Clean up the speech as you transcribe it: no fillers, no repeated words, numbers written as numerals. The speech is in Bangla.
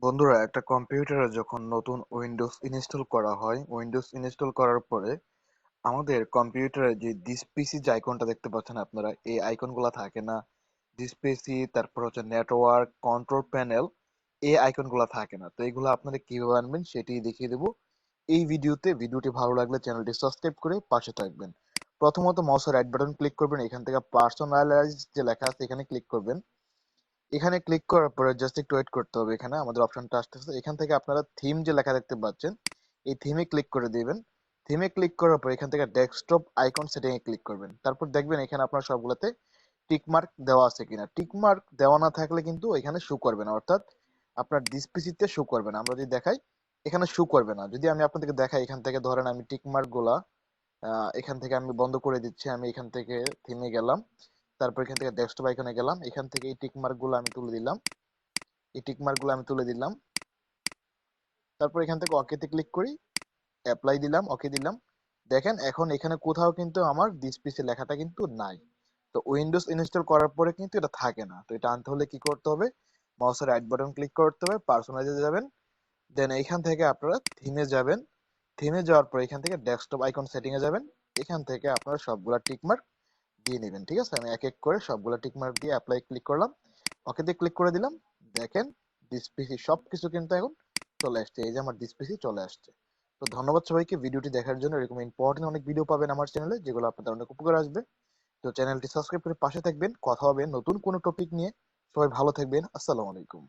বন্ধুরা, একটা কম্পিউটারে যখন নতুন উইন্ডোজ ইনস্টল করা হয়, উইন্ডোজ ইনস্টল করার পরে আমাদের কম্পিউটারে যে দিস পিসি যে আইকনটা দেখতে পাচ্ছেন আপনারা, এই আইকনগুলো থাকে না। দিস পিসি, তারপর হচ্ছে নেটওয়ার্ক, কন্ট্রোল প্যানেল, এই আইকনগুলো থাকে না। তো এইগুলো আপনারা কিভাবে আনবেন সেটি দেখিয়ে দেবো এই ভিডিওতে। ভিডিওটি ভালো লাগলে চ্যানেলটি সাবস্ক্রাইব করে পাশে থাকবেন। প্রথমত মাউসের রাইট বাটন ক্লিক করবেন, এখান থেকে পার্সোনালাইজ যে লেখা আছে এখানে ক্লিক করবেন। এখানে ক্লিক করার পরে জাস্ট একটু ওয়েট করতে হবে, এখানে আমাদের অপশনটা আসতেছে। এখান থেকে আপনারা থিম যে লেখা দেখতে পাচ্ছেন, এই থিমে ক্লিক করে দিবেন। থিমে ক্লিক করার পর এখান থেকে ডেস্কটপ আইকন সেটিং এ ক্লিক করবেন। তারপর দেখবেন এখানে আপনার সবগুলোতে টিক মার্ক দেওয়া আছে কিনা। টিক মার্ক দেওয়া না থাকলে কিন্তু এখানে শো করবে না, অর্থাৎ আপনার ডিসপিসিতে শো করবে না। আমরা যদি দেখাই, এখানে শো করবে না। যদি আমি আপনাদেরকে দেখাই, এখান থেকে ধরেন আমি টিক মার্ক গুলা এখান থেকে আমি বন্ধ করে দিচ্ছি। আমি এখান থেকে থিমে গেলাম, তারপর এখান থেকে ডেস্কটপ আইকনে গেলাম, এখান থেকে এই টিক মার্ক গুলো আমি তুলে দিলাম। এই টিক মার্ক গুলো আমি তুলে দিলাম। তারপর এখান থেকে ওকেতে ক্লিক করি, অ্যাপ্লাই দিলাম, ওকে দিলাম। দেখেন এখন এখানে কোথাও কিন্তু আমার দিস পিসি লেখাটা কিন্তু নাই। তো উইন্ডোজ ইনস্টল করার পরে কিন্তু এটা থাকে না। তো এটা আনতে হলে কি করতে হবে, মাউসের রাইট বাটন ক্লিক করতে হবে, পার্সোনালাইজে যাবেন, দেন এইখান থেকে আপনারা থিমে যাবেন। থিমে যাওয়ার পর এখান থেকে ডেস্কটপ আইকন সেটিং এ যাবেন। এখান থেকে আপনারা সবগুলা টিক মার্ক দিয়ে নেবেন। ঠিক আছে, আমি এক এক করে সবগুলা টিক মার্ক দিয়ে অ্যাপ্লাই ক্লিক করলাম, ওকে দিয়ে ক্লিক করে দিলাম। দেখেন ডিসপিসি সবকিছু কিন্তু এখন চলে আসছে। এই যে আমার ডিসপিসি চলে আসছে। তো ধন্যবাদ সবাইকে ভিডিওটি দেখার জন্য। এরকম ইম্পর্টেন্ট অনেক ভিডিও পাবেন আমার চ্যানেলে, যেগুলো আপনাদের অনেক উপকার আসবে। তো চ্যানেলটি সাবস্ক্রাইব করে পাশে থাকবেন। কথা হবে নতুন কোনো টপিক নিয়ে। সবাই ভালো থাকবেন। আসসালামু আলাইকুম।